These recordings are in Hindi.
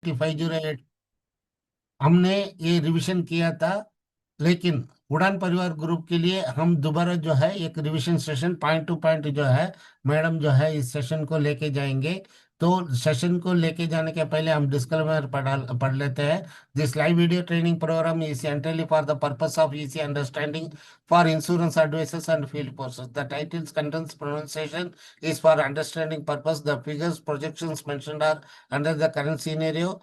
508 हमने ये रिवीजन किया था। लेकिन उड़ान परिवार ग्रुप के लिए हम दोबारा जो है एक revision session point two point जो है मैडम जो है इस सेशन को लेके जाएंगे। तो सेशन को लेके जाने के पहले हम डिस्क्लेमर पढ़ लेते हैं। This live video training program is entirely for the purpose of easy understanding for insurance advisors and field forces. The titles contents pronunciation is for understanding purpose. The figures projections mentioned are under the current scenario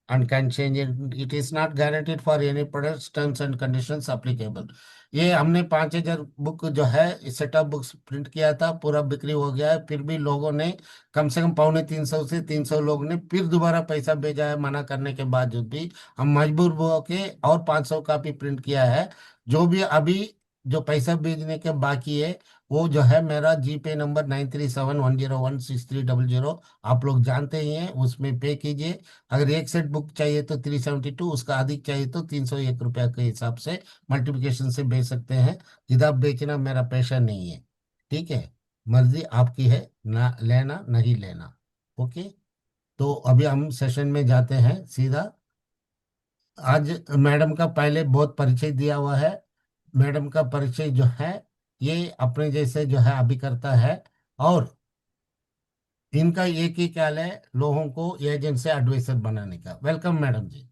and can change it. It is not guaranteed for any products, terms and conditions applicable. ये हमने 5,000 बुक जो है सेटअप बुक्स प्रिंट किया था, पूरा बिक्री हो गया है। फिर भी लोगों ने कम से कम 250 से 300 लोग ने फिर दोबारा पैसा भेजा है, मना करने के बावजूद भी हम मजबूर होके और 500 कापी प्रिंट किया है। जो भी अभी जो पैसा भेजने के बाकी है वो जो है मेरा जीपे नंबर 9371016300, आप लोग जानते ही हैं, उसमें पे कीजिए। अगर एक सेट बुक चाहिए तो 372, उसका अधिक चाहिए तो 301 रुपया के हिसाब से मल्टीप्लिकेशन से बेच सकते हैं। किताब बेचना मेरा पैसा नहीं है, ठीक है। मर्जी आपकी है, ना लेना नहीं लेना। ओके। तो अभी हम सेशन में जाते हैं सीधा। आज मैडम का पहले बहुत परिचय दिया हुआ है। मैडम का परिचय जो है ये अपने जैसे जो है अभी करता है। और इनका एक ही ख्याल है, लोगों को एजेंट से एडवाइजर बनाने का। Welcome madam ji.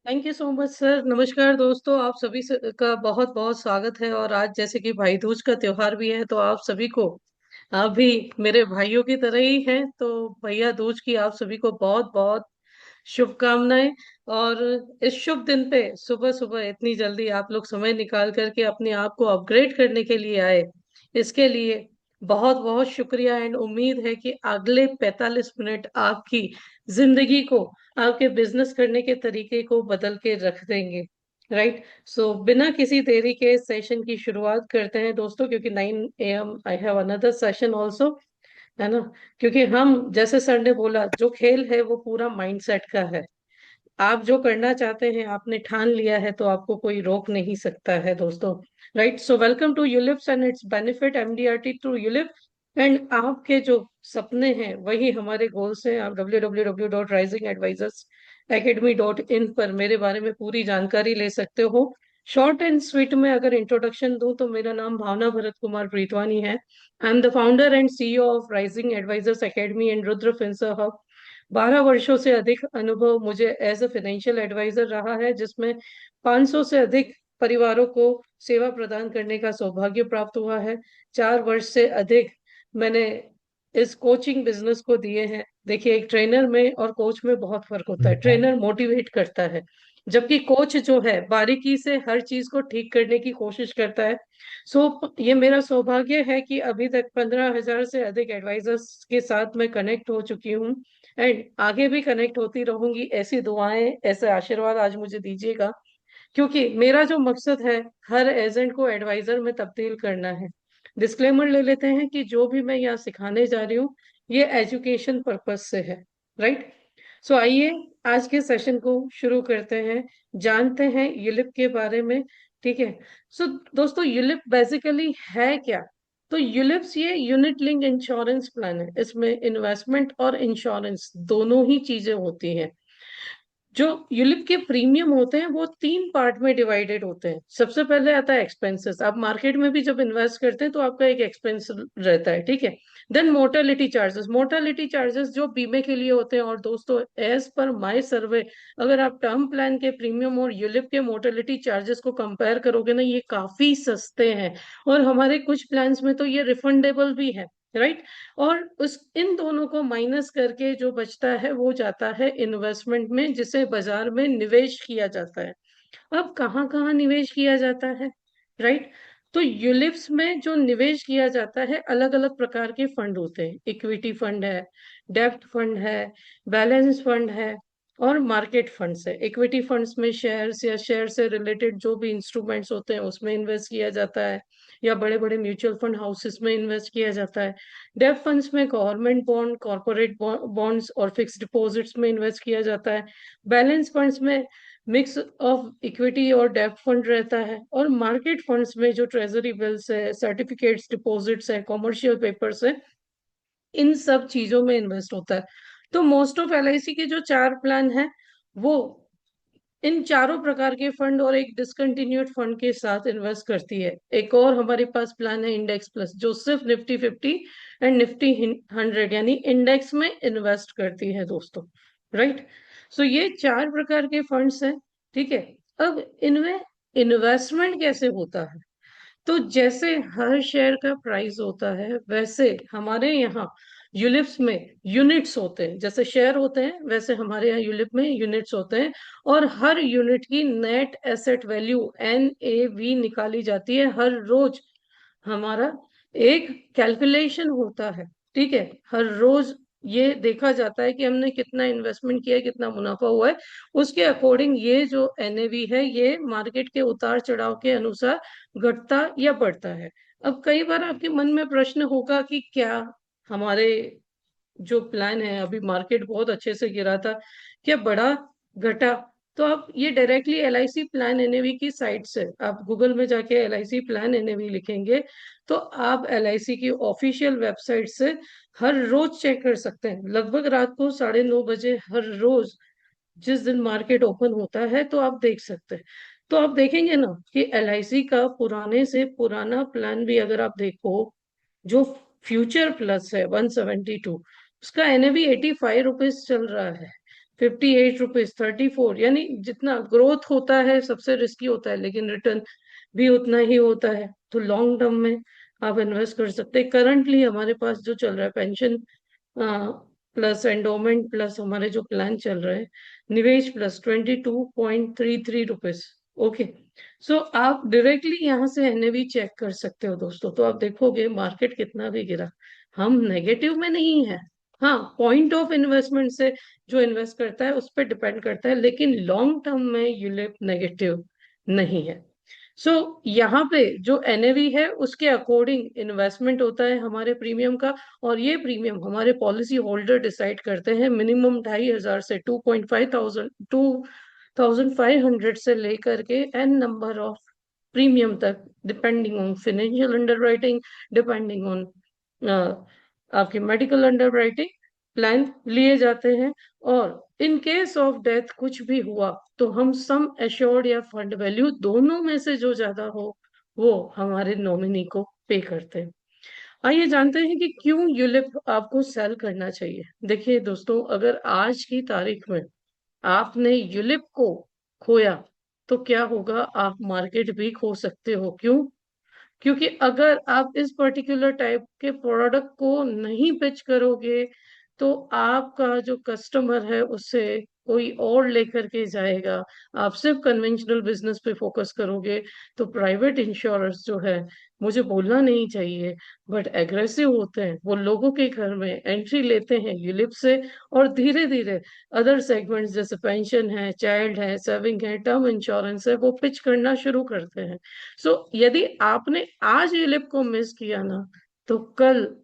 Thank you so much sir. नमस्कार दोस्तों, आप सभी का बहुत बहुत स्वागत है। और आज जैसे कि भाई दूज का त्योहार भी है, तो आप सभी को, आप भी मेरे भाइयों की तरह ही हैं, तो भैया दूज की आप सभी को बहुत बहुत शुभकामनाएं। और इस शुभ दिन पे सुबह सुबह इतनी जल्दी आप लोग समय निकाल करके अपने आप को अपग्रेड करने के लिए आए, इसके लिए बहुत बहुत शुक्रिया। एंड उम्मीद है कि अगले 45 मिनट आपकी जिंदगी को, आपके बिजनेस करने के तरीके को बदल के रख देंगे। राइट। सो बिना किसी देरी के सेशन की शुरुआत करते हैं दोस्तों, क्योंकि 9 AM I have another session also, है ना। क्योंकि हम, जैसे सर ने बोला, जो खेल है वो पूरा माइंडसेट का है। आप जो करना चाहते हैं, आपने ठान लिया है, तो आपको कोई रोक नहीं सकता है दोस्तों। Right. So welcome to ULIPs and its benefit MDRT through ULIP. And आपके जो सपने हैं वही हमारे गोल्स हैं। आप www.risingadvisorsacademy.in पर मेरे बारे में पूरी जानकारी ले सकते हो। शॉर्ट एंड स्वीट में अगर इंट्रोडक्शन दूं तो मेरा नाम भावना भरत कुमार प्रीतवानी है। I am the founder and CEO of Rising Advisors Academy and Rudra Finser Hub. 12 वर्षों से अधिक अनुभव मुझे एज अ फाइनेंशियल एडवाइजर रहा है, जिसमें 500 से अधिक परिवारों को सेवा प्रदान करने का सौभाग्य प्राप्त हुआ है। 4 वर्ष से अधिक मैंने इस कोचिंग बिजनेस को दिए हैं। देखिए, एक ट्रेनर में और कोच में बहुत फर्क होता है। ट्रेनर मोटिवेट करता है, जबकि कोच जो है बारीकी से हर चीज को ठीक करने की कोशिश करता है। ये मेरा सौभाग्य है कि अभी तक 15,000 से अधिक एडवाइजर्स के साथ मैं कनेक्ट हो चुकी हूँ। एंड आगे भी कनेक्ट होती रहूंगी। ऐसी दुआएं, ऐसे आशीर्वाद आज मुझे दीजिएगा, क्योंकि मेरा जो मकसद है, हर एजेंट को एडवाइजर में तब्दील करना है। डिस्क्लेमर ले लेते हैं कि जो भी मैं यहाँ सिखाने जा रही हूँ, ये एजुकेशन पर्पस से है। राइट। सो आइए आज के सेशन को शुरू करते हैं, जानते हैं यूलिप के बारे में। ठीक है। सो दोस्तों, यूलिप बेसिकली है क्या? तो यूलिप्स ये यूनिट लिंक इंश्योरेंस प्लान है। इसमें इन्वेस्टमेंट और इंश्योरेंस दोनों ही चीजें होती हैं। जो यूलिप के प्रीमियम होते हैं वो 3 पार्ट में डिवाइडेड होते हैं। सबसे पहले आता है एक्सपेंसेस। आप मार्केट में भी जब इन्वेस्ट करते हैं तो आपका एक एक्सपेंस रहता है, ठीक है। Then mortality charges. Mortality charges जो बीमे के लिए होते हैं। और दोस्तों, एज पर माय सर्वे, अगर आप टर्म प्लान के प्रीमियम और यूलिप के मोर्टेलिटी चार्जेस को कंपेयर करोगे ना, ये काफी सस्ते हैं। और हमारे कुछ प्लान्स में तो ये रिफंडेबल भी है। राइट। और उस इन दोनों को माइनस करके जो बचता है वो जाता है इन्वेस्टमेंट में, जिसे बाजार में निवेश किया जाता है। अब कहाँ कहाँ निवेश किया जाता है? राइट। तो यूलिप्स में जो निवेश किया जाता है, अलग अलग प्रकार के फंड होते हैं। इक्विटी फंड है, डेब्ट फंड है, बैलेंस फंड है, और मार्केट फंड्स है। इक्विटी फंड्स में शेयर्स या शेयर से रिलेटेड जो भी इंस्ट्रूमेंट्स होते हैं उसमें इन्वेस्ट किया जाता है, या बड़े बड़े म्यूचुअल फंड हाउसेस में इन्वेस्ट किया जाता है। डेब्ट फंड्स में गवर्नमेंट बॉन्ड, कॉर्पोरेट बॉन्ड्स और फिक्स डिपॉजिट्स में इन्वेस्ट किया जाता है। बैलेंस फंड्स में मिक्स ऑफ इक्विटी और डेब्ट फंड रहता है। और मार्केट फंड्स में जो ट्रेजरी बिल्स है, सर्टिफिकेट्स, डिपॉजिट्स है, कॉमर्शियल पेपर्स है, इन सब चीजों में इन्वेस्ट होता है। तो मोस्ट ऑफ एलआईसी के जो 4 प्लान है वो इन चारों प्रकार के फंड और एक डिसकंटिन्यूड फंड के साथ इन्वेस्ट करती है। एक और हमारे पास प्लान है इंडेक्स प्लस, जो सिर्फ निफ्टी 50 एंड निफ्टी 100 यानी इंडेक्स में इन्वेस्ट करती है दोस्तों। राइट। सो ये 4 प्रकार के फंड्स हैं। ठीक है। अब इनमें इन्वेस्टमेंट कैसे होता है? तो जैसे हर शेयर का प्राइस होता है वैसे हमारे यहाँ यूलिप्स में यूनिट्स होते हैं। जैसे शेयर होते हैं वैसे हमारे यहाँ यूलिप में यूनिट्स होते हैं, और हर यूनिट की नेट एसेट वैल्यू NAV निकाली जाती है हर रोज। हमारा एक कैलकुलेशन होता है। ठीक है। हर रोज ये देखा जाता है कि हमने कितना इन्वेस्टमेंट किया है, कितना मुनाफा हुआ है। उसके अकॉर्डिंग ये जो NAV है ये मार्केट के उतार चढ़ाव के अनुसार घटता या बढ़ता है। अब कई बार आपके मन में प्रश्न होगा कि क्या हमारे जो प्लान है, अभी मार्केट बहुत अच्छे से गिरा था, क्या बड़ा घटा? तो आप ये डायरेक्टली LIC प्लान NAV की साइट से आप गूगल में जाके LIC प्लान NAV लिखेंगे तो आप LIC की ऑफिशियल वेबसाइट से हर रोज चेक कर सकते हैं। लगभग रात को 9:30 बजे हर रोज जिस दिन मार्केट ओपन होता है तो आप देख सकते हैं। तो आप देखेंगे ना कि LIC का पुराने से पुराना प्लान भी अगर आप देखो, जो फ्यूचर प्लस है 172, उसका NAV 85 रुपीज चल रहा है। 58 रुपीज, 34, यानी जितना ग्रोथ होता है सबसे रिस्की होता है, लेकिन रिटर्न भी उतना ही होता है। तो लॉन्ग टर्म में आप इन्वेस्ट कर सकते हैं। करंटली हमारे पास जो चल रहा है पेंशन प्लस एंडोमेंट प्लस हमारे जो प्लान चल रहे हैं, निवेश प्लस 22.33 रुपीज। ओके। सो आप डायरेक्टली यहाँ से NAV चेक कर सकते हो दोस्तों। तो आप देखोगे मार्केट कितना भी गिरा, हम नेगेटिव में नहीं है। हाँ, पॉइंट ऑफ इन्वेस्टमेंट से जो इन्वेस्ट करता है उस पर डिपेंड करता है, लेकिन लॉन्ग टर्म में यूलिप नेगेटिव नहीं है। सो यहाँ पे जो NAV है उसके अकॉर्डिंग इन्वेस्टमेंट होता है हमारे प्रीमियम का, और ये प्रीमियम हमारे पॉलिसी होल्डर डिसाइड करते हैं। मिनिमम 2500 से 2500 से लेकर के N नंबर ऑफ प्रीमियम तक, depending on financial underwriting, depending on आपकी मेडिकल अंडरराइटिंग, प्लान लिए जाते हैं। और इन केस ऑफ डेथ कुछ भी हुआ तो हम सम एश्योर्ड या फंड वैल्यू दोनों में से जो ज्यादा हो वो हमारे नॉमिनी को पे करते हैं। आइए जानते हैं कि क्यों यूलिप आपको सेल करना चाहिए। देखिए दोस्तों, अगर आज की तारीख में आपने यूलिप को खोया तो क्या होगा, आप मार्केट भी खो सकते हो। क्यों? क्योंकि अगर आप इस पर्टिकुलर टाइप के प्रोडक्ट को नहीं पिच करोगे तो आपका जो कस्टमर है उससे कोई और लेकर के जाएगा। आप सिर्फ कन्वेंशनल बिजनेस पे फोकस करोगे तो प्राइवेट इंश्योरेंस जो है, मुझे बोलना नहीं चाहिए बट एग्रेसिव होते हैं। वो लोगों के घर में एंट्री लेते हैं यूलिप से, और धीरे धीरे अदर सेगमेंट्स जैसे पेंशन है, चाइल्ड है, सेविंग है, टर्म इंश्योरेंस है, वो पिच करना शुरू करते हैं। सो यदि आपने आज यूलिप को मिस किया ना, तो कल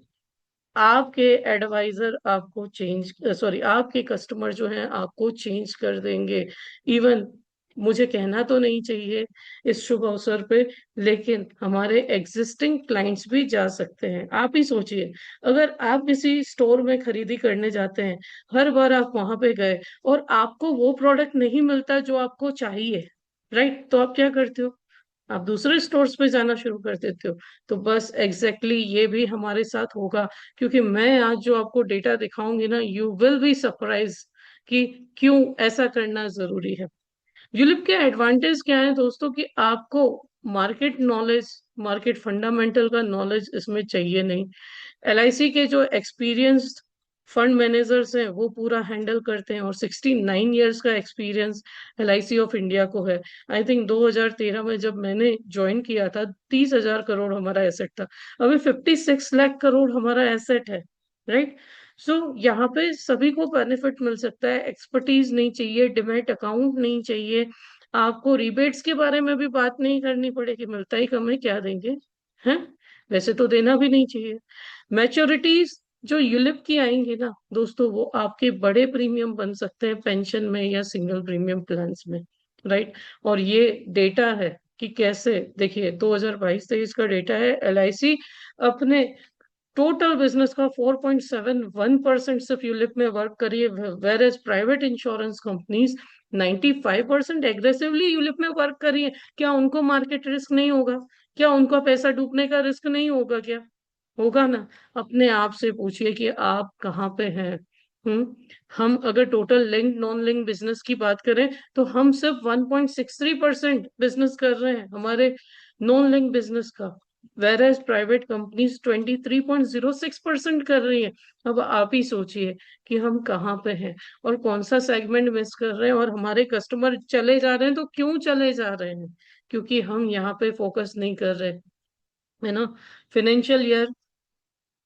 आपके एडवाइजर आपको चेंज, सॉरी, आपके कस्टमर जो हैं आपको चेंज कर देंगे। इवन मुझे कहना तो नहीं चाहिए इस शुभ अवसर पे, लेकिन हमारे एग्जिस्टिंग क्लाइंट्स भी जा सकते हैं। आप ही सोचिए, अगर आप किसी स्टोर में खरीदी करने जाते हैं, हर बार आप वहां पे गए और आपको वो प्रोडक्ट नहीं मिलता जो आपको चाहिए, राइट, तो आप क्या करते हो? आप दूसरे स्टोर्स पे जाना शुरू कर देते हो। तो बस एग्जैक्टली ये भी हमारे साथ होगा, क्योंकि मैं आज जो आपको डेटा दिखाऊंगी ना, यू विल बी सरप्राइज कि क्यों ऐसा करना जरूरी है। यूलिप के एडवांटेज क्या है दोस्तों, कि आपको मार्केट नॉलेज, मार्केट फंडामेंटल का नॉलेज इसमें चाहिए नहीं। LIC के जो एक्सपीरियंस्ड फंड मैनेजर्स हैं वो पूरा हैंडल करते हैं, और 69 ईयर्स का एक्सपीरियंस LIC ऑफ इंडिया को है। आई थिंक 2013 में जब मैंने ज्वाइन किया था 30,000 करोड़ हमारा एसेट था, अभी 56 लाख करोड़ हमारा एसेट है। राइट। सो यहाँ पे सभी को बेनिफिट मिल सकता है। एक्सपर्टीज नहीं चाहिए, डिमैट अकाउंट नहीं चाहिए, आपको रिबेट्स के बारे में भी बात नहीं करनी पड़ेगी, मिलता ही कम है क्या देंगे, हैं? वैसे तो देना भी नहीं चाहिए। मैच्योरिटीज जो यूलिप की आएंगी ना दोस्तों, वो आपके बड़े प्रीमियम बन सकते हैं पेंशन में या सिंगल प्रीमियम प्लान्स में। राइट। और ये डेटा है कि कैसे, देखिए 2022-23 का डेटा है। LIC अपने टोटल बिजनेस का 4.71% सिर्फ यूलिप में वर्क करिए, whereas private insurance companies 95% aggressively ULIP में वर्क करिए। क्या उनको मार्केट रिस्क नहीं होगा? क्या उनका पैसा डूबने का रिस्क नहीं होगा? क्या होगा ना? अपने आप से पूछिए कि आप कहाँ पे हैं। हम अगर total link non link business की बात करें तो हम सिर्फ 1.63% बिजनेस कर रहे हैं हमारे नॉन लिंक बिजनेस का, वेर एज प्राइवेट कंपनीज 23.06% कर रही है। अब आप ही सोचिए कि हम कहाँ पे हैं और कौन सा सेगमेंट मिस कर रहे हैं, और हमारे कस्टमर चले जा रहे हैं तो क्यों चले जा रहे हैं? क्योंकि हम यहाँ पे फोकस नहीं कर रहे, है ना। फाइनेंशियल ईयर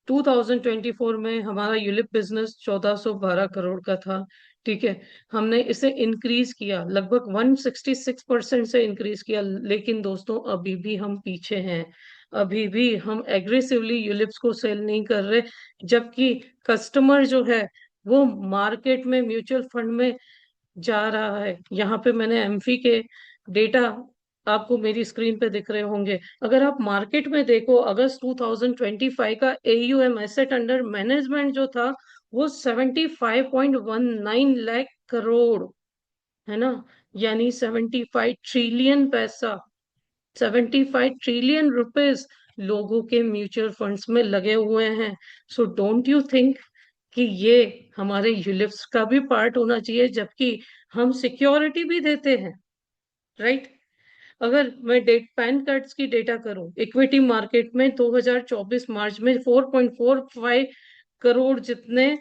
2024 में हमारा यूलिप बिजनेस 1412 करोड़ का था। ठीक है, हमने इसे इंक्रीज किया, लगभग 166% से इंक्रीज किया, लेकिन दोस्तों अभी भी हम पीछे हैं। अभी भी हम एग्रेसिवली यूलिप्स को सेल नहीं कर रहे, जबकि कस्टमर जो है वो मार्केट में म्यूचुअल फंड में जा रहा है। यहाँ पे मैंने एम्फी के डेटा आपको मेरी स्क्रीन पे दिख रहे होंगे। अगर आप मार्केट में देखो, अगस्त 2025 का एयूएम एसेट अंडर मैनेजमेंट जो था वो 75.19 लाख करोड़, है ना। यानी 75 ट्रिलियन पैसा, 75 ट्रिलियन रुपीस लोगों के म्यूचुअल फंड्स में लगे हुए हैं। सो डोंट यू थिंक कि ये हमारे यूलिप्स का भी पार्ट होना चाहिए, जबकि हम सिक्योरिटी भी देते हैं, राइट। अगर मैं डेट पैन कार्ड्स की डेटा करूं, इक्विटी मार्केट में 2024 मार्च में 4.45 करोड़ जितने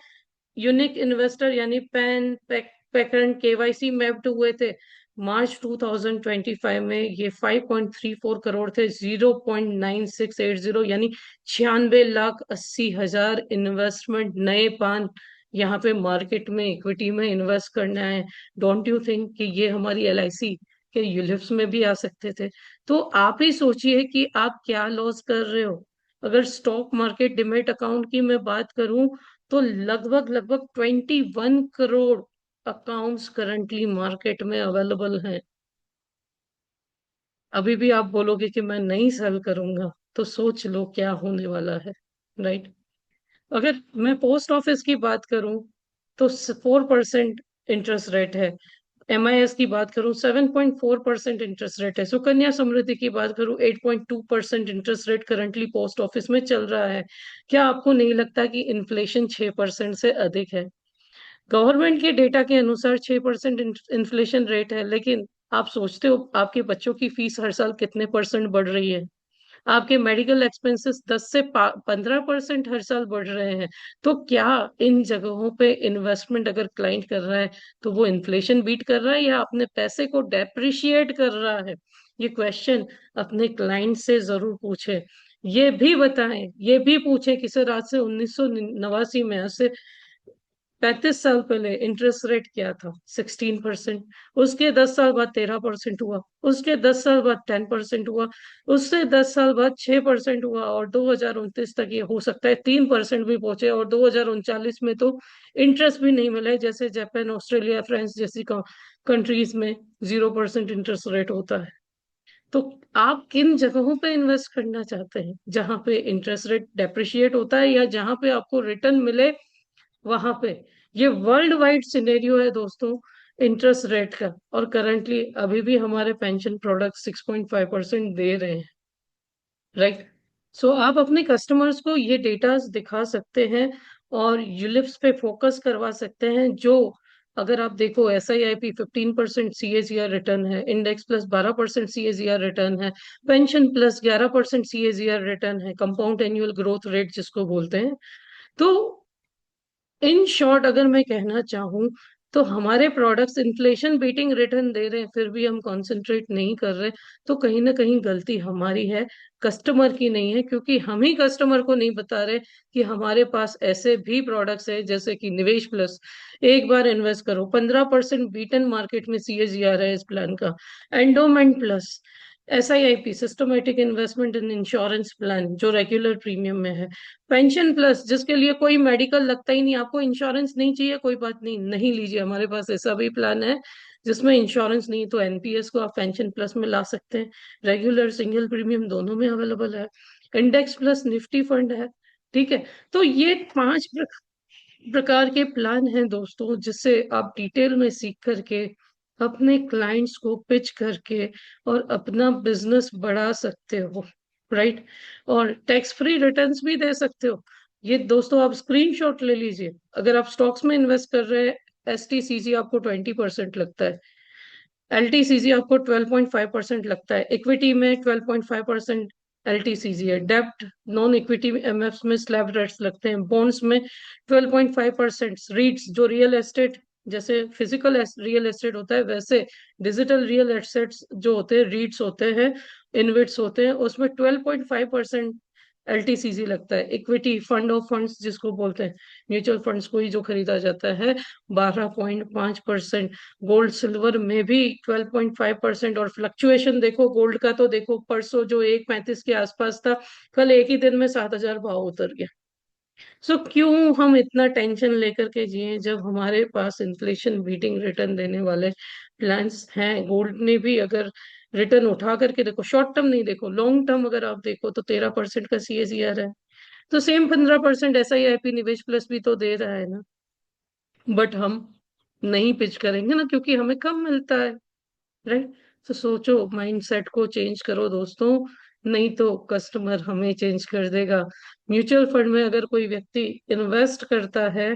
यूनिक इन्वेस्टर यानी पैन पैटर्न केवाईसी मैप्ड हुए थे। मार्च 2025 में ये 5.34 करोड़ थे, 0.9680, यानी 96,80,000 इन्वेस्टमेंट नए पान यहाँ पे मार्केट में इक्विटी में इन्वेस्ट करना है। डोंट यू थिंक कि ये हमारी एलआईसी के यूलिप्स में भी आ सकते थे? तो आप ही सोचिए कि आप क्या लॉस कर रहे हो। अगर स्टॉक मार्केट डिमेट अकाउंट की मैं बात करूं तो लगभग लगभग 21 करोड़ अकाउंट्स करंटली मार्केट में अवेलेबल हैं। अभी भी आप बोलोगे कि मैं नहीं सेल करूंगा, तो सोच लो क्या होने वाला है, राइट। अगर मैं पोस्ट ऑफिस की बात करूं तो 4% इंटरेस्ट रेट है। एमआईएस की बात करूं 7.4% इंटरेस्ट रेट है। सुकन्या समृद्धि की बात करूं 8.2% interest rate currently post office में चल रहा है। क्या आपको नहीं लगता कि इन्फ्लेशन 6% से अधिक है? गवर्नमेंट के डेटा के अनुसार 6% इन्फ्लेशन रेट है, लेकिन आप सोचते हो आपके बच्चों की फीस हर साल कितने परसेंट बढ़ रही है? आपके मेडिकल एक्सपेंसेस 10 से 15% हर साल बढ़ रहे हैं। तो क्या इन जगहों पे इन्वेस्टमेंट अगर क्लाइंट कर रहा है तो वो इन्फ्लेशन बीट कर रहा है या अपने पैसे को डेप्रिशिएट कर रहा है? ये क्वेश्चन अपने क्लाइंट से जरूर पूछे। ये भी बताएं, ये भी पूछे कि सर आज से 1989 में, आज से 35 साल पहले इंटरेस्ट रेट क्या था? 16%। उसके 10 साल बाद 13% हुआ, उसके 10 साल बाद 10% हुआ, उससे 10 साल बाद 6% हुआ, और 2029 तक ये हो सकता है 3% भी पहुंचे, और 2039 में तो इंटरेस्ट भी नहीं मिले, जैसे जापान, ऑस्ट्रेलिया, फ्रांस जैसी कंट्रीज में 0% इंटरेस्ट रेट होता है। तो आप किन जगहों पे इन्वेस्ट करना चाहते हैं, जहां पे इंटरेस्ट रेट डेप्रिशिएट होता है या जहां पे आपको रिटर्न मिले वहां पे? ये वर्ल्ड वाइड सिनेरियो है दोस्तों इंटरेस्ट रेट का, और करंटली अभी भी हमारे पेंशन प्रोडक्ट 6.5% दे रहे हैं, राइट। सो आप अपने कस्टमर्स को ये डेटा दिखा सकते हैं और यूलिप्स पे फोकस करवा सकते हैं। जो अगर आप देखो, SIIP 15% CAGR रिटर्न है, इंडेक्स प्लस 12% CAGR रिटर्न है, पेंशन प्लस 11% CAGR रिटर्न है, कंपाउंड एनुअल ग्रोथ रेट जिसको बोलते हैं। तो इन शॉर्ट अगर मैं कहना चाहूँ तो हमारे प्रोडक्ट्स इन्फ्लेशन बीटिंग रिटर्न दे रहे हैं, फिर भी हम कंसंट्रेट नहीं कर रहे। तो कहीं ना कहीं गलती हमारी है, कस्टमर की नहीं है, क्योंकि हम ही कस्टमर को नहीं बता रहे कि हमारे पास ऐसे भी प्रोडक्ट्स है, जैसे कि निवेश प्लस। एक बार इन्वेस्ट करो, 15% बीटन मार्केट में CAGR है इस प्लान का। Endowment plus, SIIP systematic investment in insurance plan जो रेगुलर प्रीमियम में है। पेंशन प्लस जिसके लिए कोई मेडिकल लगता ही नहीं, आपको इंश्योरेंस नहीं चाहिए, कोई बात नहीं, नहीं लीजिए, हमारे पास ऐसा भी प्लान है जिसमें इंश्योरेंस नहीं, तो NPS को आप पेंशन प्लस में ला सकते हैं। रेगुलर सिंगल प्रीमियम दोनों में अवेलेबल है। इंडेक्स प्लस निफ्टी फंड है, ठीक है। तो ये पांच प्रकार के प्लान हैं दोस्तों, जिससे आप डिटेल में सीख करके अपने क्लाइंट्स को पिच करके और अपना बिजनेस बढ़ा सकते हो, राइट। और टैक्स फ्री रिटर्न्स भी दे सकते हो। ये दोस्तों आप स्क्रीनशॉट ले लीजिए। अगर आप स्टॉक्स में इन्वेस्ट कर रहे हैं, STCG आपको 20% लगता है, LTCG आपको 12.5% लगता है, इक्विटी में 12.5% LTCG है, डेब्ट नॉन इक्विटी MF में स्लैब रेट्स लगते हैं, बॉन्ड्स में 12.5%, रीट्स जो रियल एस्टेट, जैसे फिजिकल रियल एस्टेट होता है वैसे डिजिटल रियल एस्टेट्स जो होते हैं रीट्स होते हैं, इनविट्स होते हैं, उसमें 12.5% LTCG लगता है। इक्विटी फंड ऑफ फंड्स जिसको बोलते हैं, म्यूचुअल फंड्स को ही जो खरीदा जाता है, 12.5%। गोल्ड सिल्वर में भी 12.5%। और फ्लक्चुएशन देखो गोल्ड का, तो देखो परसों जो 1.35 के आसपास था, कल एक ही दिन में 7,000 भाव उतर गया। सो क्यों हम इतना टेंशन लेकर के जिए जब हमारे पास इन्फ्लेशन बीटिंग रिटर्न देने वाले प्लान्स हैं। गोल्ड ने भी अगर रिटर्न उठा करके देखो, शॉर्ट टर्म नहीं देखो, लॉन्ग टर्म अगर आप देखो तो 13% का CAGR है। तो सेम 15% SIP निवेश प्लस भी तो दे रहा है ना। बट हम नहीं पिच करेंगे ना, क्योंकि हमें कम मिलता है, राइट। तो सोचो, माइंडसेट को चेंज करो दोस्तों, नहीं तो कस्टमर हमें चेंज कर देगा। म्यूचुअल फंड में अगर कोई व्यक्ति इन्वेस्ट करता है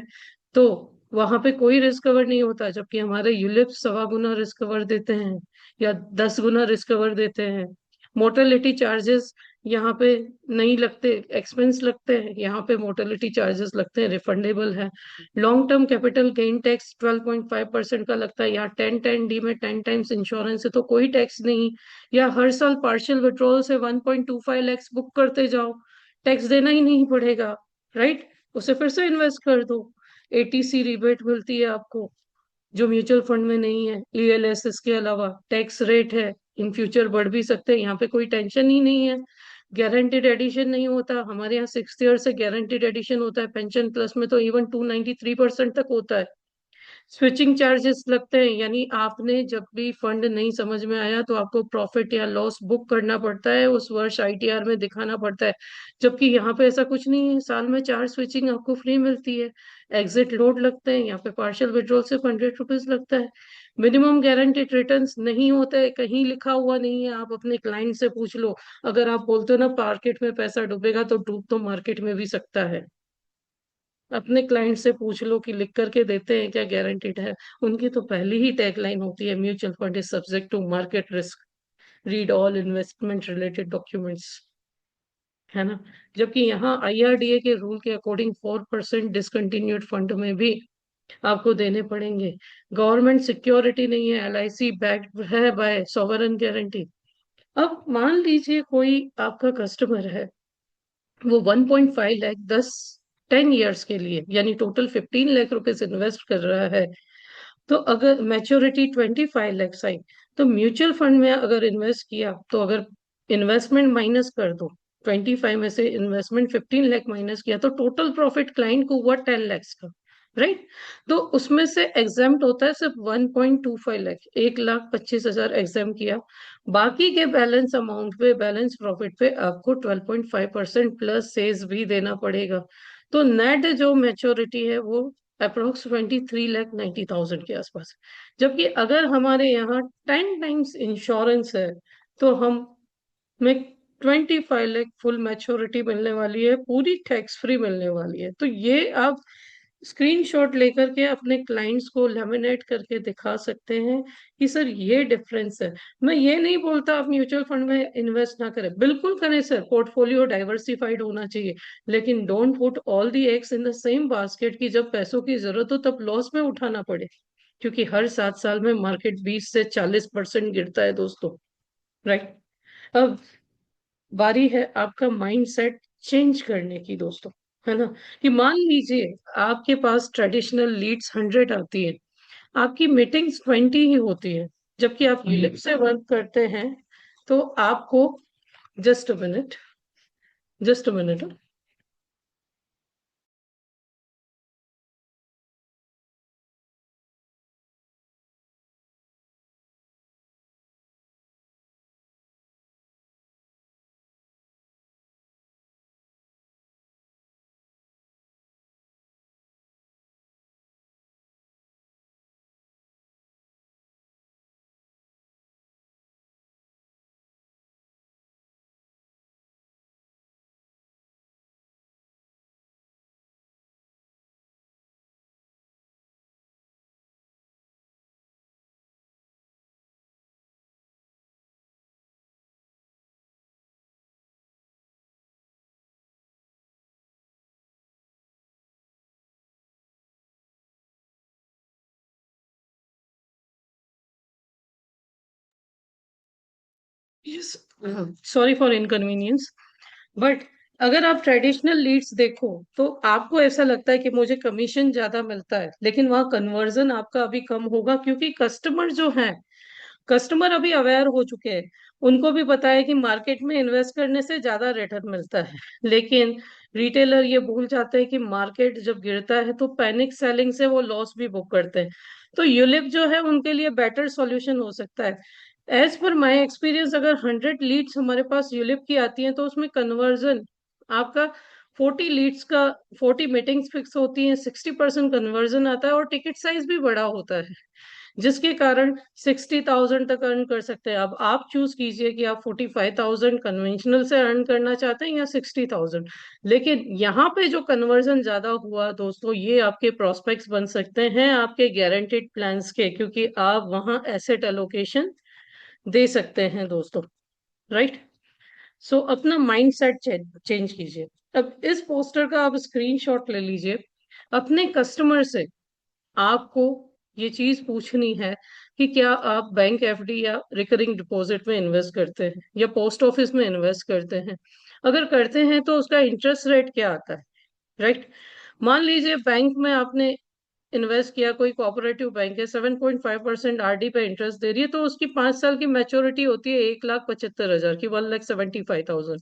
तो वहां पे कोई रिस्क कवर नहीं होता, जबकि हमारे यूलिप 1.25 गुना रिस्क कवर देते हैं या 10 गुना रिस्क कवर देते हैं। मोर्टेलिटी चार्जेस यहाँ पे नहीं लगते, एक्सपेंस लगते हैं, यहाँ पे मोर्टेलिटी चार्जेस लगते हैं, रिफंडेबल है। Long term capital gain tax 12.5% का लगता है, यहाँ 1010D में 10 टाइम्स इंश्योरेंस है तो कोई टैक्स नहीं। या हर साल पार्शियल विड्रॉल से 1.25 लैक्स बुक करते जाओ, टैक्स देना ही नहीं पड़ेगा, राइट। उसे फिर से इन्वेस्ट कर दो, ATC रिबेट मिलती है आपको, जो म्यूचुअल फंड में नहीं है। ELSS के अलावा टैक्स रेट है, इन फ्यूचर बढ़ भी सकते हैं, यहाँ पे कोई टेंशन ही नहीं है। गारंटेड एडिशन नहीं होता, हमारे यहाँ 6th ईयर से गारंटेड एडिशन होता है, पेंशन प्लस में तो इवन 293% तक होता है। स्विचिंग चार्जेस लगते हैं, यानी आपने जब भी फंड नहीं समझ में आया तो आपको प्रॉफिट या लॉस बुक करना पड़ता है, उस वर्ष ITR में दिखाना पड़ता है। जबकि यहाँ पे ऐसा कुछ नहीं है, साल में 4 स्विचिंग आपको फ्री मिलती है। एग्जिट लोड लगते हैं, यहाँ पे पार्शियल विड्रॉल सिर्फ 100 रुपीज लगता है। मिनिमम गारंटेड रिटर्न्स नहीं होता है, कहीं लिखा हुआ नहीं है, आप अपने क्लाइंट से पूछ लो। अगर आप बोलते हो ना मार्केट में पैसा डूबेगा, तो डूब तो मार्केट में भी सकता है। अपने क्लाइंट से पूछ लो कि लिख करके देते हैं क्या, गारंटीड है। उनकी तो पहली ही टैगलाइन होती है, mutual fund is subject to market risk, read all investment related documents, है ना। जबकि यहाँ IRDA के रूल के अकॉर्डिंग 4% डिसकंटिन्यूड फंड में भी आपको देने पड़ेंगे। गवर्नमेंट सिक्योरिटी नहीं है, LIC बैक्ड है बाय सॉवरन गारंटी। अब मान लीजिए कोई आपका कस्टमर है, वो 1.5 लाख 10 ईयर्स के लिए यानी टोटल 15 लाख रुपीज इन्वेस्ट कर रहा है। तो अगर मैच्योरिटी 25 लाख आई, तो म्यूचुअल फंड में अगर इन्वेस्ट किया, तो अगर इन्वेस्टमेंट माइनस कर दो, 25 में से इन्वेस्टमेंट 15 लाख माइनस किया, तो टोटल प्रॉफिट क्लाइंट को हुआ 10 लाख का, राइट। तो उसमें से एग्जाम्प्ट होता है सिर्फ 1.25 लाख, 1,25,000 एग्जाम किया। बाकी के बैलेंस अमाउंट पे, बैलेंस प्रॉफिट पे आपको 12.5% प्लस सेज भी देना पड़ेगा। तो नेट जो मेच्योरिटी है वो अप्रोक्स 23,90,000 के आसपास। जबकि अगर हमारे यहाँ 10 टाइम्स इंश्योरेंस है, तो हम में 25 लाख फुल मैच्योरिटी मिलने वाली है, पूरी टैक्स फ्री मिलने वाली है। तो ये आप स्क्रीनशॉट लेकर के अपने क्लाइंट्स को लेमिनेट करके दिखा सकते हैं कि सर ये डिफरेंस है। मैं ये नहीं बोलता आप म्यूचुअल फंड में इन्वेस्ट ना करें, बिल्कुल करें सर, पोर्टफोलियो डाइवर्सिफाइड होना चाहिए। लेकिन don't put all the eggs in the same basket की जब पैसों की जरूरत हो तब लॉस में उठाना पड़े। क्योंकि हर 7 साल में मार्केट 20 से 40% गिरता है दोस्तों, राइट। अब बारी है आपका माइंडसेट चेंज करने की दोस्तों, है ना। कि मान लीजिए आपके पास ट्रेडिशनल लीड्स 100 आती है, आपकी मीटिंग्स 20 ही होती है, जबकि आप यूलिप से वर्क करते हैं, तो आपको, just a minute, just a minute. Yes, sorry for inconvenience, but अगर आप ट्रेडिशनल लीड्स देखो तो आपको ऐसा लगता है कि मुझे कमीशन ज्यादा मिलता है, लेकिन वहाँ कन्वर्जन आपका अभी कम होगा, क्योंकि कस्टमर जो है, कस्टमर अभी अवेयर हो चुके हैं। उनको भी पता है कि मार्केट में इन्वेस्ट करने से ज्यादा रिटर्न मिलता है। लेकिन रिटेलर ये भूल जाते हैं कि मार्केट जब गिरता है तो पैनिक सेलिंग से वो लॉस भी बुक करते हैं। तो यूलिप जो है उनके लिए बेटर सॉल्यूशन हो सकता है। एज पर माय एक्सपीरियंस, अगर 100 लीड्स हमारे पास यूलिप की आती हैं तो उसमें कन्वर्जन आपका 40 लीड्स का, 40 मीटिंग्स फिक्स होती हैं, 60% कन्वर्जन आता है और टिकट साइज भी बड़ा होता है, जिसके कारण 60,000 तक अर्न कर सकते हैं। अब आप चूज कीजिए कि आप 45,000 कन्वेंशनल से अर्न करना चाहते हैं या 60,000। लेकिन यहाँ पे जो कन्वर्जन ज्यादा हुआ दोस्तों, ये आपके प्रोस्पेक्ट्स बन सकते हैं आपके गारंटेड प्लान्स के, क्योंकि आप वहाँ एसेट एलोकेशन दे सकते हैं दोस्तों। राइट। सो अपना माइंड सेट चेंज कीजिए। अब इस पोस्टर का आप स्क्रीनशॉट ले लीजिए, अपने कस्टमर से आपको ये चीज पूछनी है कि क्या आप बैंक एफडी या रिकरिंग डिपॉजिट में इन्वेस्ट करते हैं या पोस्ट ऑफिस में इन्वेस्ट करते हैं। अगर करते हैं तो उसका इंटरेस्ट रेट क्या आता है। राइट। मान लीजिए बैंक में आपने इन्वेस्ट किया, कोई कोऑपरेटिव बैंक है, 7.5% आरडी पे इंटरेस्ट दे रही है, तो उसकी 5 साल की मैच्योरिटी होती है 1,75,000 की, 1,75,000।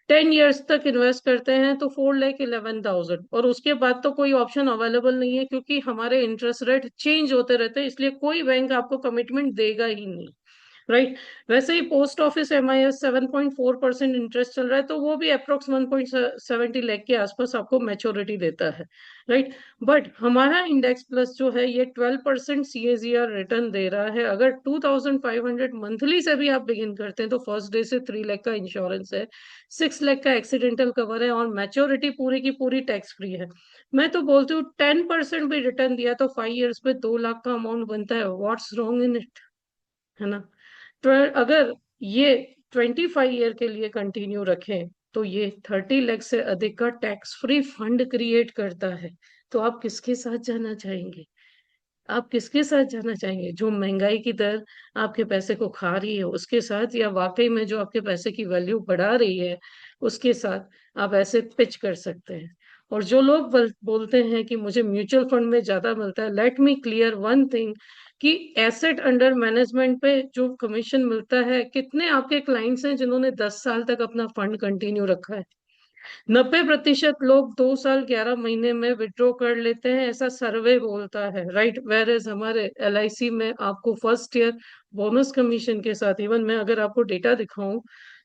10 ईयर्स तक इन्वेस्ट करते हैं तो 4,11,000, और उसके बाद तो कोई ऑप्शन अवेलेबल नहीं है, क्योंकि हमारे इंटरेस्ट रेट चेंज होते रहते हैं, इसलिए कोई बैंक आपको कमिटमेंट देगा ही नहीं। राइट। वैसे ही पोस्ट ऑफिस एमआईएस 7.4% इंटरेस्ट चल रहा है, तो वो भी अप्रोक्स 1.70 लाख के आसपास आपको मैच्योरिटी देता है। राइट। बट हमारा इंडेक्स प्लस जो है ये 12% सीएजीआर रिटर्न दे रहा है। अगर 2,500 मंथली से भी आप बिगिन करते हैं तो फर्स्ट डे से 3 लाख का इंश्योरेंस है, 6 लाख का एक्सीडेंटल कवर है, और मैच्योरिटी पूरी की पूरी टैक्स फ्री है। मैं तो बोलती हूँ 10% भी रिटर्न दिया तो 5 ईयर्स पे 2 लाख का अमाउंट बनता है। व्हाट्स रॉन्ग इन इट, है ना। तो अगर ये 25 ईयर के लिए कंटिन्यू रखें तो ये 30 लाख से अधिक का टैक्स फ्री फंड क्रिएट करता है। तो आप किसके साथ जाना चाहेंगे। आप किसके साथ जाना चाहेंगे, जो महंगाई की दर आपके पैसे को खा रही है उसके साथ, या वाकई में जो आपके पैसे की वैल्यू बढ़ा रही है उसके साथ आप ऐसे पिच कर सकते हैं। और जो लोग बोलते हैं कि मुझे म्यूचुअल फंड में ज्यादा मिलता है, let me clear one thing, कि एसेट अंडर मैनेजमेंट पे जो कमीशन मिलता है, कितने आपके क्लाइंट्स हैं जिन्होंने 10 साल तक अपना फंड कंटिन्यू रखा है। 90% लोग 2 साल 11 महीने में विड्रॉ कर लेते हैं, ऐसा सर्वे बोलता है। राइट। वेर एज हमारे एलआईसी में आपको फर्स्ट ईयर बोनस कमीशन के साथ, इवन मैं अगर आपको डेटा दिखाऊं,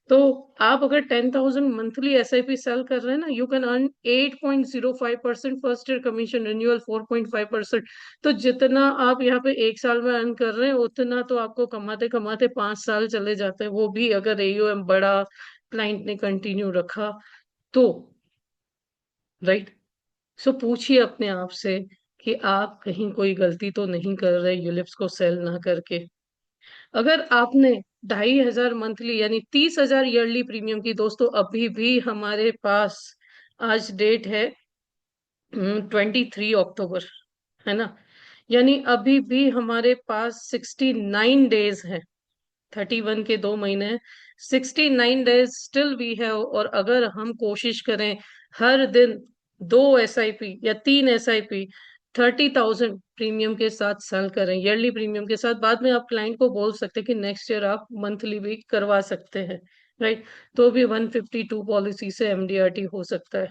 तो आप अगर 10,000 मंथली एसआईपी सेल कर रहे हैं ना, you can earn 8.05% first year commission, renewal 4.5%। तो जितना आप यहाँ पे एक साल में अर्न कर रहे हैं उतना तो आपको कमाते कमाते 5 साल चले जाते हैं, वो भी अगर एयूएम बड़ा क्लाइंट ने कंटिन्यू रखा तो। राइट। सो पूछिए अपने आप से कि आप कहीं कोई गलती तो नहीं कर रहे यूलिप्स को सेल ना करके। अगर आपने 2,500 मंथली यानी 30,000 ईयरली प्रीमियम की, दोस्तों अभी भी हमारे पास आज डेट है 23 अक्टूबर, है ना, यानी अभी भी हमारे पास 69 डेज है। 31 के 2 महीने, 69 डेज स्टिल वी हैव। और अगर हम कोशिश करें हर दिन 2 एसआईपी या 3 एसआईपी 30,000 प्रीमियम के साथ सेल करें, ईयरली प्रीमियम के साथ, बाद में आप क्लाइंट को बोल सकते हैं कि नेक्स्ट ईयर आप मंथली भी करवा सकते हैं। राइट। तो भी 152 पॉलिसी से एमडीआरटी हो सकता है।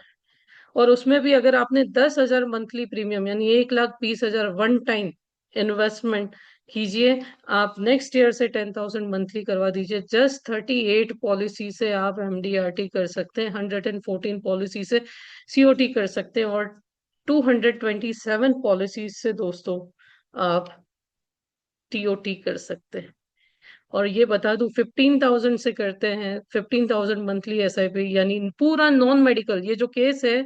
और उसमें भी अगर आपने 10,000 मंथली प्रीमियम यानी 1,20,000 वन टाइम इन्वेस्टमेंट कीजिए, आप नेक्स्ट ईयर से 10,000 मंथली करवा दीजिए, जस्ट 38 पॉलिसी से आप एमडीआरटी कर सकते हैं, 114 पॉलिसी से सीओटी कर सकते हैं, और 227 पॉलिसी से दोस्तों आप टीओटी कर सकते हैं। और ये बता दूं 15,000 से करते हैं, 15,000 मंथली एसआईपी, यानी पूरा नॉन मेडिकल, ये जो केस है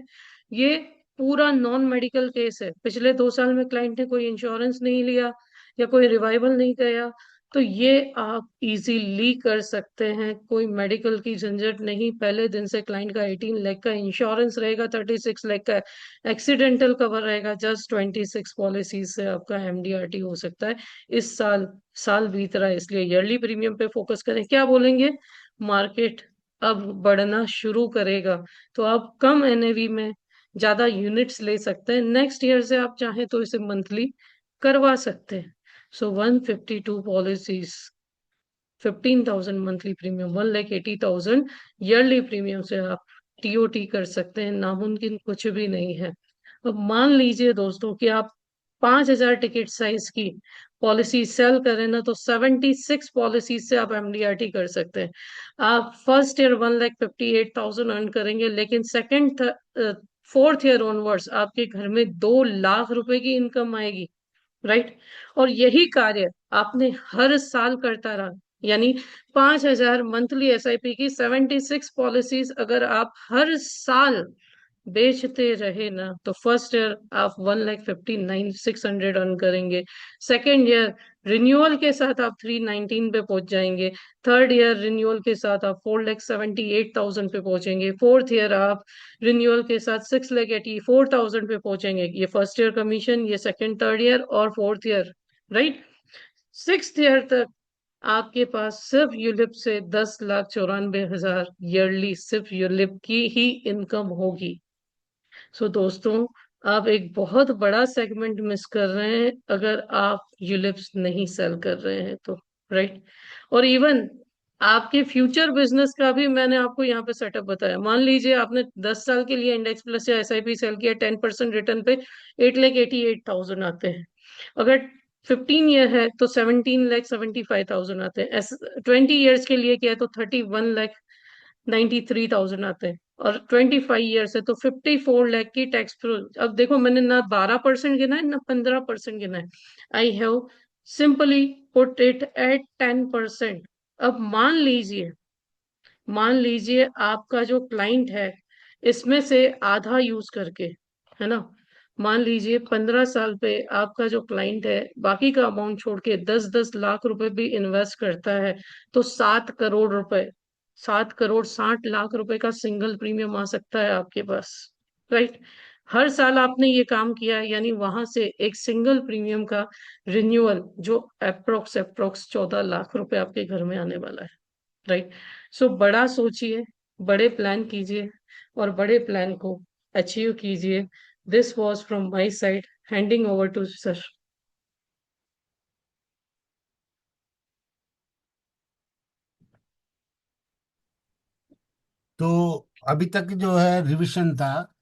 ये पूरा नॉन मेडिकल केस है। पिछले 2 साल में क्लाइंट ने कोई इंश्योरेंस नहीं लिया या कोई रिवाइवल नहीं किया, तो ये आप इजीली कर सकते हैं, कोई मेडिकल की झंझट नहीं, पहले दिन से क्लाइंट का 18 लाख का इंश्योरेंस रहेगा, 36 लाख का एक्सीडेंटल कवर रहेगा, जस्ट 26 पॉलिसीज से आपका एमडीआरटी हो सकता है। इस साल साल बीत रहा है, इसलिए ईयरली प्रीमियम पे फोकस करें। क्या बोलेंगे, मार्केट अब बढ़ना शुरू करेगा, तो आप कम एनएवी में ज्यादा यूनिट्स ले सकते हैं। नेक्स्ट ईयर से आप चाहें तो इसे मंथली करवा सकते हैं। सो 152 policies, 15,000 monthly premium, 1,80,000 yearly premium से आप टीओटी कर सकते हैं, नामुमकिन कुछ भी नहीं है। अब मान लीजिए दोस्तों कि आप 5,000 टिकट साइज की पॉलिसी सेल करें ना, तो 76 पॉलिसीज से आप एमडीआरटी कर सकते हैं। आप फर्स्ट ईयर 1,58,000 अर्न करेंगे, लेकिन सेकेंड फोर्थ ईयर ऑनवर्ड्स आपके घर में 2 लाख रुपए की इनकम आएगी, राइट। और यही कार्य आपने हर साल करता रहा, यानी 5,000 मंथली एसआईपी की 76 पॉलिसीज अगर आप हर साल बेचते रहे ना, तो फर्स्ट ईयर आप 1,59,600 अर्न करेंगे। सेकेंड ईयर रिन्यूअल के साथ आप 319 पे पहुंच जाएंगे। थर्ड ईयर रिन्यूअल के साथ आप 4,78,000 पे पहुंचेंगे। फोर्थ ईयर आप रिन्यूअल के साथ 6,84,000 पे पहुंचेंगे। ये फर्स्ट ईयर कमीशन, ये सेकेंड थर्ड ईयर और fourth year, right. Sixth year तक आपके पास सिर्फ यूलिप से 10,94,000 ईयरली सिर्फ यूलिप की ही इनकम होगी। सो दोस्तों, आप एक बहुत बड़ा सेगमेंट मिस कर रहे हैं अगर आप यूलिप्स नहीं सेल कर रहे हैं तो, राइट। और इवन आपके फ्यूचर बिजनेस का भी मैंने आपको यहाँ पे सेटअप बताया। मान लीजिए आपने 10 साल के लिए इंडेक्स प्लस या एसआईपी सेल किया, 10% रिटर्न पे 8,88,000 आते हैं। अगर 15 ईयर है तो 17,75,000 आते हैं। 20 ईयर्स के लिए किया है तो 31,93,000 आते हैं। और 25 ईयर से तो 54 लाख की टैक्स प्रो। अब देखो, मैंने ना 12% गिना है ना 15% गिना है, I have simply put it at 10%। अब मान लीजिए आपका जो क्लाइंट है इसमें से आधा यूज करके, है ना, मान लीजिए 15 साल पे आपका जो क्लाइंट है बाकी का अमाउंट छोड़ के 10-10 लाख रुपए भी इन्वेस्ट करता है, तो 7 करोड़ रुपए, 7,60,00,000 रुपए का सिंगल प्रीमियम आ सकता है आपके पास, राइट। हर साल आपने ये काम किया, यानी वहां से एक सिंगल प्रीमियम का रिन्यूअल जो अप्रोक्स अप्रोक्स 14 लाख रुपए आपके घर में आने वाला है, राइट। सो बड़ा सोचिए, बड़े प्लान कीजिए और बड़े प्लान को अचीव कीजिए। This was from my side, handing over to sir. तो अभी तक जो है रिवीजन था,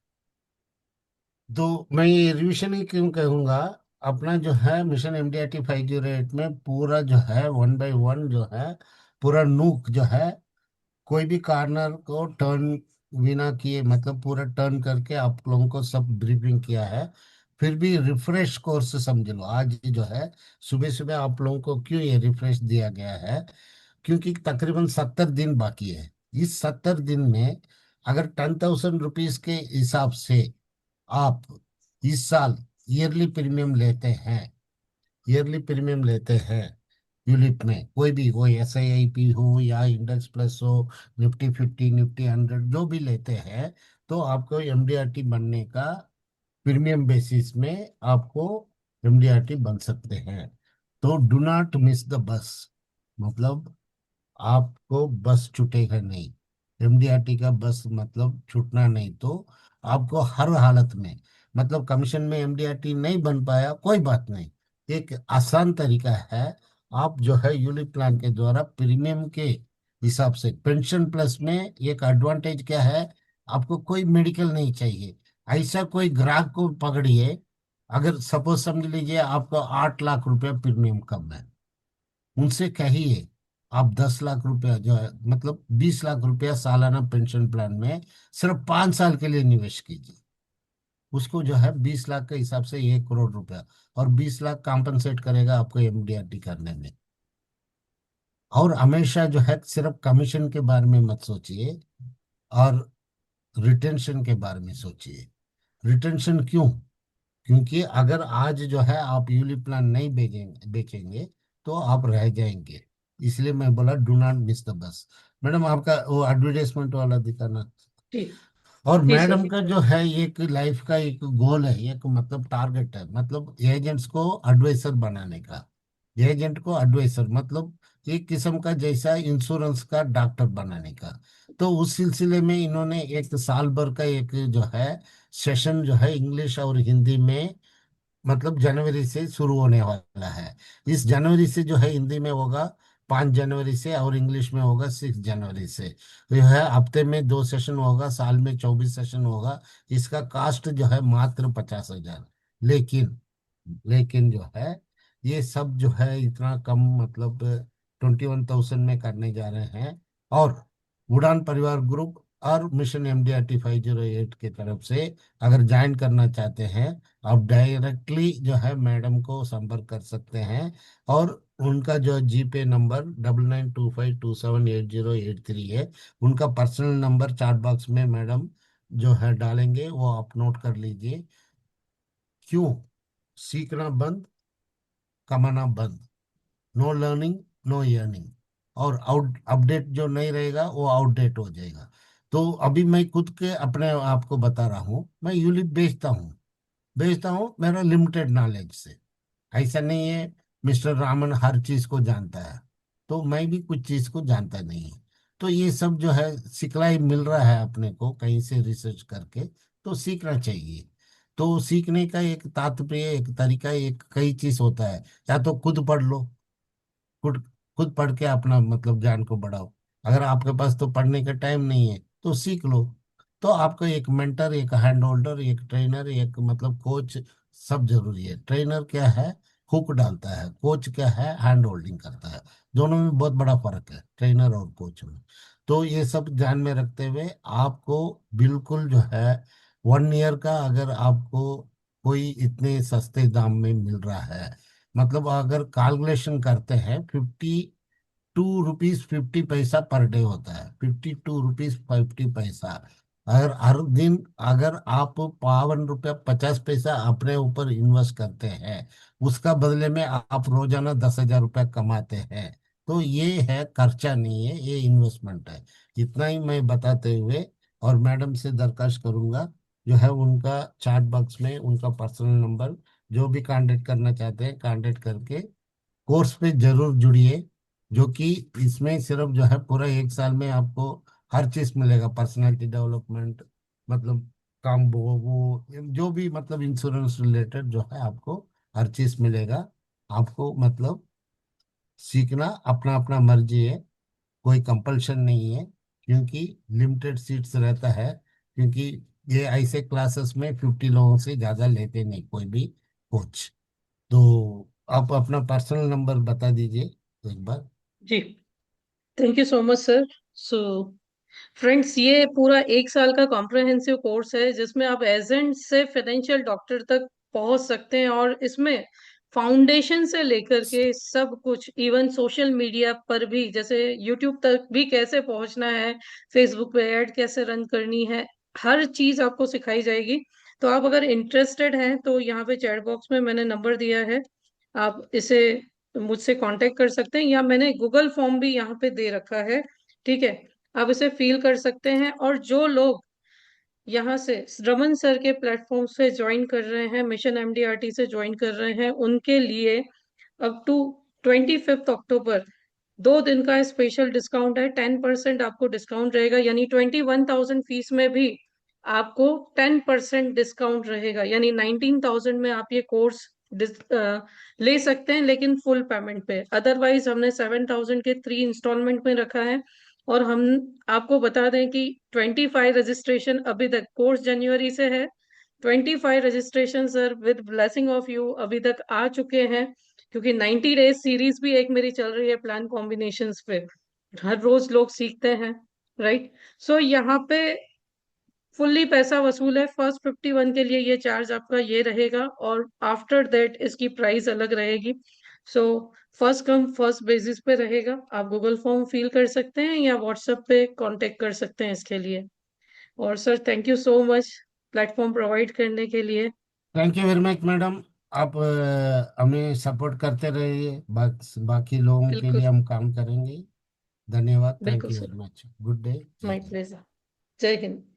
तो मैं ये रिवीजन ही क्यों कहूँगा, अपना जो है मिशन MDRT 508 में पूरा जो है 1 बाय 1 जो है पूरा नूक जो है, कोई भी कार्नर को टर्न बिना किए, मतलब पूरा टर्न करके आप लोगों को सब ब्रीफिंग किया है। फिर भी रिफ्रेश कोर्स समझ लो आज जो है, सुबह सुबह आप लोगों को क्यों ये रिफ्रेश दिया गया है, क्योंकि तकरीबन 70 दिन बाकी है। इस 70 दिन में अगर 10,000 रुपीज के हिसाब से आप इस साल ईयरली प्रीमियम लेते हैं, ईयरली प्रीमियम लेते हैं यूलिप में, कोई भी, कोई SIP हो या इंडेक्स प्लस हो, निफ्टी 50, निफ्टी 100 जो भी लेते हैं, तो आपको MDRT बनने का, प्रीमियम बेसिस में आपको MDRT बन सकते हैं। तो do not miss the bus, मतलब आपको बस छूटेगा नहीं। MDRT का बस मतलब छूटना नहीं। तो आपको हर हालत में, मतलब कमीशन में MDRT नहीं बन पाया कोई बात नहीं, एक आसान तरीका है। आप जो है यूलिप प्लान के द्वारा प्रीमियम के हिसाब से, पेंशन प्लस में एक एडवांटेज क्या है, आपको कोई मेडिकल नहीं चाहिए। ऐसा कोई ग्राहक को पकड़िए, अगर सपोज समझ लीजिए आपको 8 लाख रुपया प्रीमियम कम है, उनसे कहिए आप 10 लाख रुपया जो है, मतलब 20 लाख रुपया सालाना पेंशन प्लान में सिर्फ 5 साल के लिए निवेश कीजिए। उसको जो है 20 लाख के हिसाब से 1 करोड़ रुपया, और 20 लाख कॉम्पनसेट करेगा आपको MDRT करने में। और हमेशा जो है सिर्फ कमीशन के बारे में मत सोचिए, और रिटेंशन के बारे में सोचिए। रिटेंशन क्यों? क्योंकि अगर आज जो है आप यूलिप प्लान नहीं बेचेंगे, तो आप रह जाएंगे। इसलिए मैं बोला do not miss the bus. Madam आपका वो एडवर्टाइजमेंट वाला दिखाना। जी और जी सर। मैडम का जो है एक लाइफ का एक गोल है, एक मतलब टारगेट है, मतलब एजेंट्स को एडवाइजर बनाने का। एजेंट को एडवाइजर मतलब एक किस्म का जैसा इंश्योरेंस का डॉक्टर बनाने का। तो उस सिलसिले में इन्होंने एक साल भर का एक जो है सेशन जो है इंग्लिश और हिंदी में, मतलब जनवरी से शुरू होने वाला है। इस जनवरी से जो है हिंदी में होगा 5 जनवरी से, और इंग्लिश में होगा 6 जनवरी से। तो यह है हफ्ते में 2 सेशन होगा, साल में 24 सेशन होगा। इसका कास्ट जो है मात्र 50,000। लेकिन लेकिन जो है ये सब जो है इतना कम, मतलब 21,000 में करने जा रहे हैं। और उड़ान परिवार ग्रुप और मिशन MDRT 508 की तरफ से अगर ज्वाइन करना चाहते हैं, आप डायरेक्टली जो है मैडम को संपर्क कर सकते हैं। और उनका जो जीपे नंबर 9925278083 है। उनका पर्सनल नंबर चार्ट बॉक्स में मैडम जो है डालेंगे, वो आप नोट कर लीजिए। क्यों? सीखना बंद, कमाना बंद। No learning, no earning. और आउट अपडेट जो नहीं रहेगा वो आउटडेट हो जाएगा। तो अभी मैं खुद के अपने आप को बता रहा हूँ, मैं यूलिप बेचता हूँ मेरा लिमिटेड नॉलेज से। ऐसा नहीं है मिस्टर रामन हर चीज को जानता है, तो मैं भी कुछ चीज को जानता नहीं है। तो ये सब जो है सिखलाई मिल रहा है अपने को कहीं से रिसर्च करके, तो सीखना चाहिए। तो सीखने का एक तात्पर्य, एक तरीका, एक कई चीज होता है। या तो खुद पढ़ लो, खुद खुद पढ़ के अपना मतलब ज्ञान को बढ़ाओ। अगर आपके पास तो पढ़ने का टाइम नहीं है तो सीख लो। तो आपको एक मेंटर, एक हैंड होल्डर, एक ट्रेनर, एक मतलब कोच सब जरूरी है। ट्रेनर क्या है? हुक डालता है। कोच क्या है? हैंड होल्डिंग करता है। दोनों में बहुत बड़ा फर्क है, ट्रेनर और कोच में। तो ये सब ध्यान में रखते हुए आपको बिल्कुल जो है 1 ईयर का अगर आपको कोई इतने सस्ते दाम में मिल रहा है, मतलब अगर कैलकुलेशन करते हैं 52 रुपीज 50 पैसा पर डे होता है। 52 रुपीज 50 पैसा। अगर हर दिन अगर आप 52 रुपया 50 पैसा अपने ऊपर इन्वेस्ट करते हैं, उसका बदले में आप रोजाना 10,000 रुपया कमाते हैं। तो ये है खर्चा नहीं है, ये इन्वेस्टमेंट है। इतना ही मैं बताते हुए और मैडम से दरखास्त करूंगा, जो है उनका चैट बॉक्स में उनका पर्सनल नंबर, जो भी कांटेक्ट करना चाहते हैं कांटेक्ट करके कोर्स पे जरूर जुड़िए। जो कि इसमें सिर्फ जो है पूरा 1 साल में आपको हर चीज मिलेगा, पर्सनालिटी डेवलपमेंट, मतलब काम वो जो भी मतलब इंश्योरेंस रिलेटेड जो है आपको हर चीज मिलेगा। आपको मतलब सीखना अपना अपना मर्जी है, कोई कंपल्शन नहीं है। क्योंकि लिमिटेड सीट्स रहता है, क्योंकि ये ऐसे क्लासेस में 50 लोगों से ज्यादा लेते नहीं कोई भी कोच। तो आप अपना पर्सनल नंबर बता दीजिए एक बार। जी thank you so much sir. So friends, ये पूरा 1 साल का कॉम्प्रहेंसिव कोर्स है जिसमें आप एजेंट से फाइनेंशियल डॉक्टर तक पहुंच सकते हैं। और इसमें फाउंडेशन से लेकर के सब कुछ, इवन सोशल मीडिया पर भी, जैसे यूट्यूब तक भी कैसे पहुंचना है, फेसबुक पे ऐड कैसे रन करनी है, हर चीज आपको सिखाई जाएगी। तो आप अगर इंटरेस्टेड हैं तो यहाँ पे चैट बॉक्स में मैंने नंबर दिया है, आप इसे मुझसे कांटेक्ट कर सकते हैं, या मैंने गूगल फॉर्म भी यहाँ पे दे रखा है। ठीक है, आप इसे फील कर सकते हैं। और जो लोग यहाँ से रमन सर के प्लेटफॉर्म से ज्वाइन कर रहे हैं, मिशन एमडीआरटी से ज्वाइन कर रहे हैं, उनके लिए अप टू 25 अक्टूबर 2 दिन का स्पेशल डिस्काउंट है। 10% आपको डिस्काउंट रहेगा, यानी 21,000 फीस में भी आपको 10% डिस्काउंट रहेगा, यानी 19,000 में आप ये कोर्स ले सकते हैं, लेकिन फुल पेमेंट पे। अदरवाइज हमने 7,000 के 3 इंस्टॉलमेंट में रखा है। और हम आपको बता दें कि 25 रजिस्ट्रेशन अभी तक, कोर्स जनवरी से है, 25 registration sir with blessing of you अभी तक आ चुके हैं। क्योंकि 90 डेज सीरीज भी एक मेरी चल रही है प्लान कॉम्बिनेशंस पे, हर रोज लोग सीखते हैं, राइट। सो यहाँ पे फुल्ली पैसा वसूल है। फर्स्ट 51 के लिए ये चार्ज आपका ये रहेगा, और आफ्टर दैट इसकी प्राइस अलग रहेगी। So first come first basis पे रहेगा। आप गूगल फॉर्म फिल कर सकते हैं या व्हाट्सएप पे कांटेक्ट कर सकते हैं इसके लिए। और sir thank you so much platform provide करने के लिए। Thank you very much madam. आप हमें सपोर्ट करते रहिए, बाकी लोगों के बिल्कुल। लिए हम काम करेंगे। धन्यवाद, थैंक बिल्कुल you sir. Very much, good day, जय माय हिंद। प्लेजर। जय हिंद।